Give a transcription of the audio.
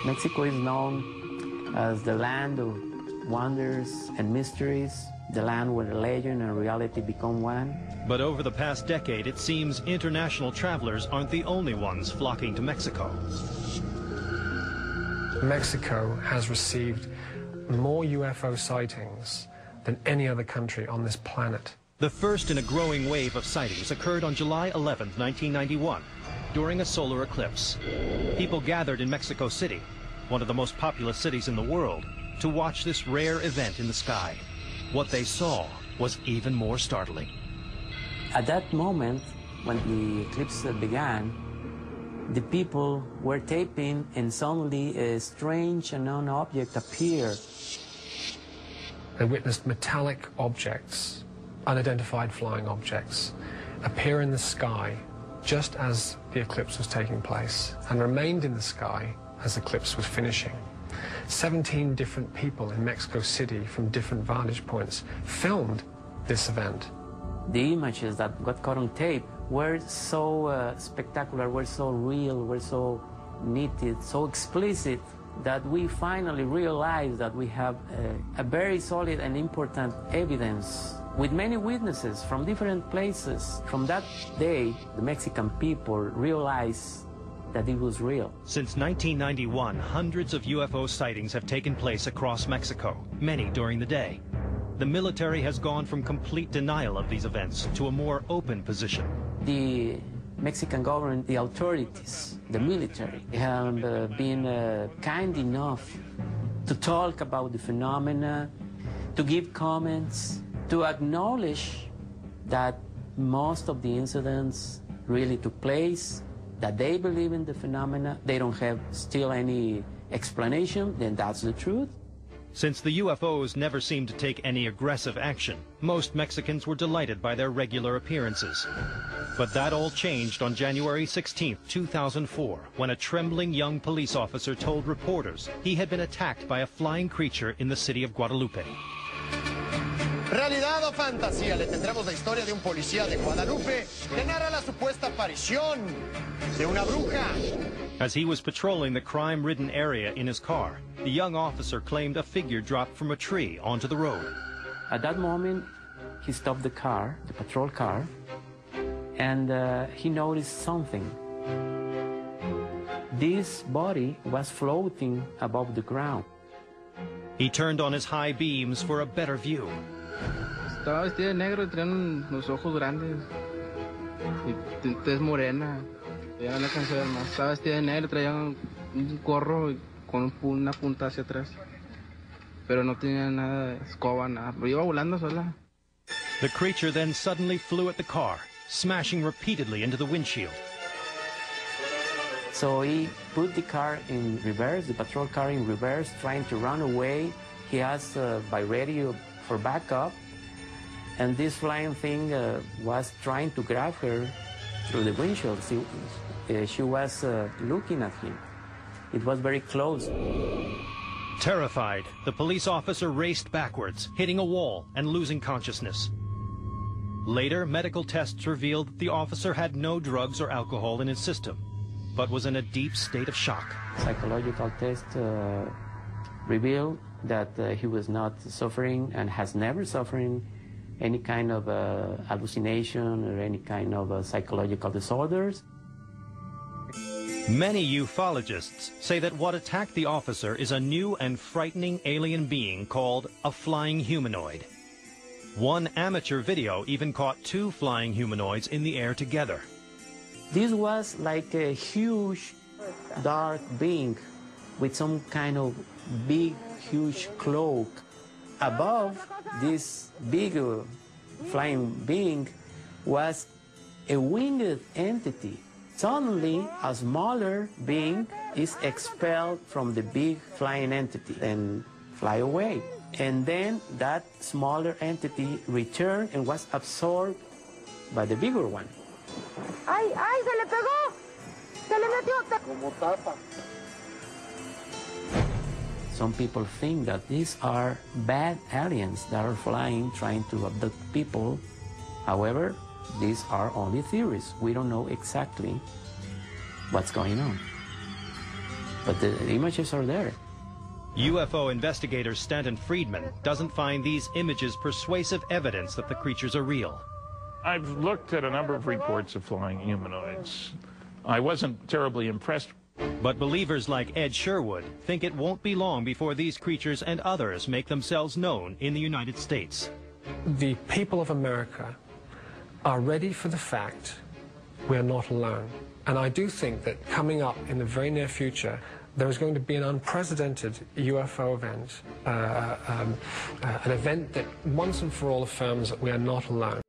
Mexico is known as the land of wonders and mysteries, the land where legend and reality become one. But over the past decade, it seems international travelers aren't the only ones flocking to Mexico. Mexico has received more UFO sightings than any other country on this planet. The first in a growing wave of sightings occurred on July 11, 1991, during a solar eclipse. People gathered in Mexico City, one of the most populous cities in the world, to watch this rare event in the sky. What they saw was even more startling. At that moment, when the eclipse began, the people were taping, and suddenly a strange unknown object appeared. They witnessed metallic objects, unidentified flying objects, appear in the sky just as the eclipse was taking place, and remained in the sky as the eclipse was finishing. 17 different people in Mexico City from different vantage points filmed this event. The images that got caught on tape were so spectacular, were so real, were so neat, so explicit, that we finally realized that we have a very solid and important evidence with many witnesses from different places. From that day, the Mexican people realized that it was real. Since 1991, hundreds of UFO sightings have taken place across Mexico, many during the day. The military has gone from complete denial of these events to a more open position. The Mexican government, the authorities, the military, have been kind enough to talk about the phenomena, to give comments, to acknowledge that most of the incidents really took place, that they believe in the phenomena. They don't have still any explanation, then that's the truth. Since the UFOs never seemed to take any aggressive action, most Mexicans were delighted by their regular appearances. But that all changed on January 16, 2004, when a trembling young police officer told reporters he had been attacked by a flying creature in the city of Guadalupe. Realidad o fantasía, le tendremos la historia de un policía de Guadalupe que narra la supuesta aparición de una bruja. As he was patrolling the crime-ridden area in his car, the young officer claimed a figure dropped from a tree onto the road. At that moment, he stopped the car, the patrol car, and he noticed something. This body was floating above the ground. He turned on his high beams for a better view. Estaba vestida de negro y tenía los ojos grandes y tez morena. Ya no alcancé a ver más. Estaba vestida de negro, traía un gorro con una punta hacia atrás. Pero no tenía nada de escoba, nada. Pero iba volando sola. The creature then suddenly flew at the car, smashing repeatedly into the windshield. So he put the car in reverse, the patrol car in reverse, trying to run away. He asked by radio for backup, and this flying thing was trying to grab her through the windshield. She was looking at him. It was very close. Terrified, the police officer raced backwards, hitting a wall and losing consciousness. Later, medical tests revealed that the officer had no drugs or alcohol in his system, but was in a deep state of shock. Psychological test revealed that he was not suffering and has never suffered any kind of hallucination or any kind of psychological disorders. Many ufologists say that what attacked the officer is a new and frightening alien being called a flying humanoid. One amateur video even caught two flying humanoids in the air together. This was like a huge, dark being with some kind of big, huge cloak. Above this big flying being was a winged entity. Suddenly, a smaller being is expelled from the big flying entity and fly away. And then that smaller entity returned and was absorbed by the bigger one. ¡Ay, ay, se le pegó! ¡Se le metió! Como tapa. Some people think that these are bad aliens that are flying, trying to abduct people. However, these are only theories. We don't know exactly what's going on. but the images are there. UFO investigator Stanton Friedman doesn't find these images persuasive evidence that the creatures are real. I've looked at a number of reports of flying humanoids. I wasn't terribly impressed. But believers like Ed Sherwood think it won't be long before these creatures and others make themselves known in the United States. The people of America are ready for the fact we are not alone. And I do think that coming up in the very near future, there is going to be an unprecedented UFO event, an event that once and for all affirms that we are not alone.